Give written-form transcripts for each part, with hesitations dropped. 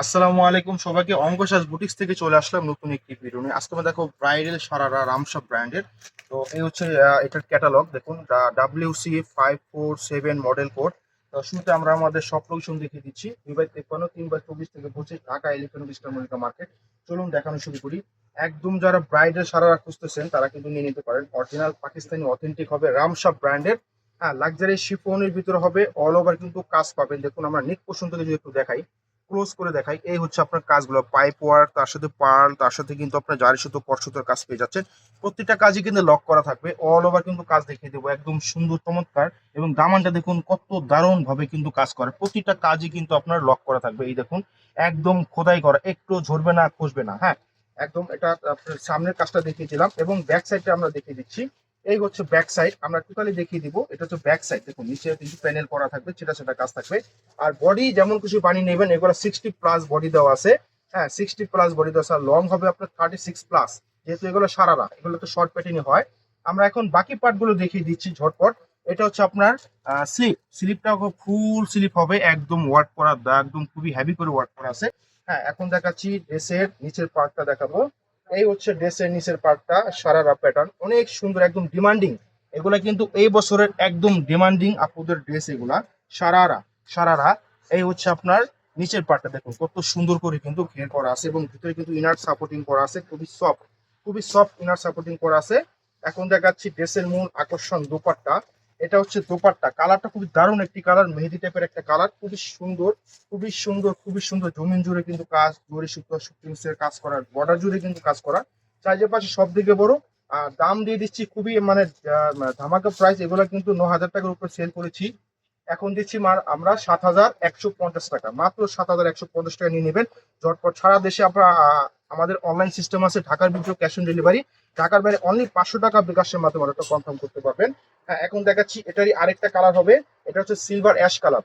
আসসালামু আলাইকুম সবাইকে। অঙ্কশাস বুটিক্স থেকে চলে আসলাম নতুন একটি ভিডিও নিয়ে। আজকে আমরা দেখো ব্রাইডাল সারারা রামসা ব্র্যান্ডের। তো এই হচ্ছে এটার ক্যাটালগ দেখুন, WC547 মডেল কোড। তো শুরুতে আমরা আমাদের সব লোকেশন দেখিয়ে দিচ্ছি, 2/53, 3/24 থেকে 25, Dhaka electronic star Mallika market. চলুন দেখানো শুরু করি। একদম যারা ব্রাইডাল সারারা খুঁজতেছেন তারা কিন্তু নিয়ে নিতে পারেন। অরিজিনাল পাকিস্তানি অথেন্টিক হবে, রামসা ব্র্যান্ডের। হ্যাঁ, লাক্সারি শিফনের ভিতরে হবে, অল ওভার কিন্তু কাজ পাবেন। দেখুন আমরা নিক পোর্শন থেকে যদি একটু দেখাই, ক্লোজ করে দেখাই, এই হচ্ছে আপনার কাজগুলো, পাইপ ওয়ার্ক, তার সাথে পার্ল, তার সাথে কিন্তু আপনার জারি সুতো পট সুতোর কাজ পেয়ে যাচ্ছেন। প্রত্যেকটা কাজই কিন্তু লক করা থাকবে, অল ওভার কিন্তু কাজ দেখিয়ে দেবো, একদম সুন্দর চমৎকার। এবং দামানটা দেখুন কত দারুণ ভাবে কিন্তু কাজ করে, প্রতিটা কাজই কিন্তু আপনার লক করা থাকবে। এই দেখুন একদম খোদাই করা, একটু ঝরবে না, খসবে না। হ্যাঁ, একদম এটা আপনার সামনের কাজটা দেখিয়েছিলাম এবং ব্যাক সাইডটা আমরা দেখিয়ে দিচ্ছি। এই হচ্ছে ব্যাক সাইড, আমরা টোটালি দেখিয়ে দিব। এটা হচ্ছে ব্যাক সাইড, দেখুন নিচে কিন্তু প্যানেল করা থাকবে, সেটা কাজ থাকবে। আর বডি যেমন কিছু বানিয়ে নেবেন, এগুলো 60+ বডি দেওয়া আছে। হ্যাঁ, 60+ বডি দেওয়া আছে। লং হবে আপনার 36+, যেহেতু এগুলো সারারা, এগুলো তো শর্ট প্যাটার্নই হয়। আমরা এখন বাকি পার্ট গুলো দেখিয়ে দিচ্ছি ঝটপট। এটা হচ্ছে আপনার স্লিপটা ফুল স্লিপ হবে, একদম ওয়ার্ক করা, একদম খুবই হেভি করে ওয়ার্ক করা আছে। হ্যাঁ, এখন দেখাচ্ছি ড্রেসের নিচের পার্টটা দেখাবো। এই হচ্ছে ড্রেসের নিচের পার্টটা, সারারা প্যাটার্ন, অনেক সুন্দর, একদম ডিমান্ডিং। এগুলা কিন্তু এই বছরের একদম ডিমান্ডিং আপুদের ড্রেস এগুলা, সারারা সারারা। এই হচ্ছে আপনার নিচের পার্টটা, দেখুন কত সুন্দর করে কিন্তু ঘের করা আছে এবং ভিতরে কিন্তু ইনার সাপোর্টিং করা আছে, খুবই সফট ইনার সাপোর্টিং করা আছে। এখন দেখাচ্ছি ড্রেসের মূল আকর্ষণ, দোপাট্টা। এটা হচ্ছে দোপাট্টা, কালারটা খুবই দারুণ একটি কালার, মেহেদি টাইপের একটা কালার, খুবই সুন্দর, খুবই সুন্দর, খুবই সুন্দর। জমিন জুড়ে কিন্তু কাজ, জরি সুতো কাজ করার, বর্ডার জুড়ে কিন্তু কাজ করা, চাইজের পাশে সব দিকে বড়। আর দাম দিয়ে দিচ্ছি খুবই মানে ধামাকা প্রাইস, এগুলো কিন্তু 9,000 টাকার উপরে সেল করেছি, এখন দিচ্ছি আমরা 7,150 টাকা, মাত্র 7,150 টাকা নিয়ে নেবেন ঝটপট। সারা দেশে আপনার আমাদের অনলাইন সিস্টেম আছে, ঢাকার ভিতরে ক্যাশ অন ডেলিভারি, ঢাকার বাইরে অনলি 500 টাকা বিকাশের মাধ্যমে অর্ডারটা কনফার্ম করতে পারবেন। হ্যাঁ, এখন দেখাচ্ছি এটারই আরেকটা কালার হবে, এটা হচ্ছে সিলভার অ্যাশ কালার।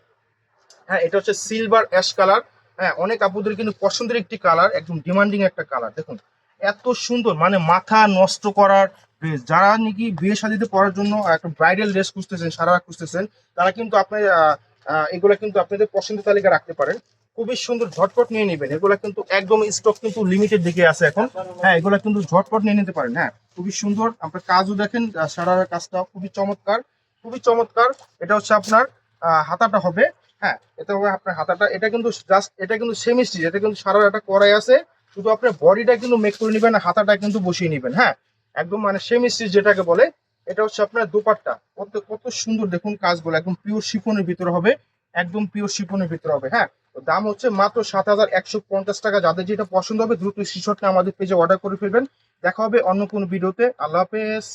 হ্যাঁ, এটা হচ্ছে সিলভার অ্যাশ কালার। হ্যাঁ, অনেক আপুদের কিন্তু পছন্দের একটি কালার, একদম ডিমান্ডিং একটা কালার। দেখুন এত সুন্দর, মানে মাথা নষ্ট করার ড্রেস, যারা নাকি বিয়ে শাদীতে পরার জন্য একটা ব্রাইডাল ড্রেস খুঁজতেছেন, সারা খুঁজতেছেন, তারা কিন্তু আপনার এগুলা কিন্তু আপনাদের পছন্দের তালিকা রাখতে পারেন। খুবই সুন্দর, ঝটপট নিয়ে নেবেন। এগুলা কিন্তু একদম স্টক কিন্তু লিমিটেড দিকে আছে এখন। হ্যাঁ, এগুলা কিন্তু ঝটপট নিয়ে নিতে পারেন। হ্যাঁ, খুবই সুন্দর, আপনার কাজও দেখেন, সারার কাজটা খুবই চমৎকার, খুবই চমৎকার। এটা হচ্ছে আপনার হাতাটা হবে। হ্যাঁ, এটা হবে আপনার হাতাটা, এটা কিন্তু জাস্ট, এটা কিন্তু সেমি স্টিচ, এটা কিন্তু সারা একটা করাই আছে, শুধু আপনার বডিটা কিন্তু মেক করে নেবেন, হাতাটা কিন্তু বসিয়ে নেবেন। হ্যাঁ, একদম মানে সেমি স্টিচ যেটাকে বলে। এটা হচ্ছে আপনার দোপাট্টা, কত কত সুন্দর দেখুন কাজগুলো, একদম পিওর শিফনের ভিতরে হবে, একদম পিওর শিফনের ভিতরে হবে। হ্যাঁ, তো দাম হচ্ছে মাত্র 7,150 টাকা। যাদের যেটা পছন্দ হবে দ্রুত স্ক্রিনশটটা আমাদের পেজে অর্ডার করে ফেলবেন। দেখা হবে অন্য কোনো ভিডিওতে। আল্লাহ হাফেজ।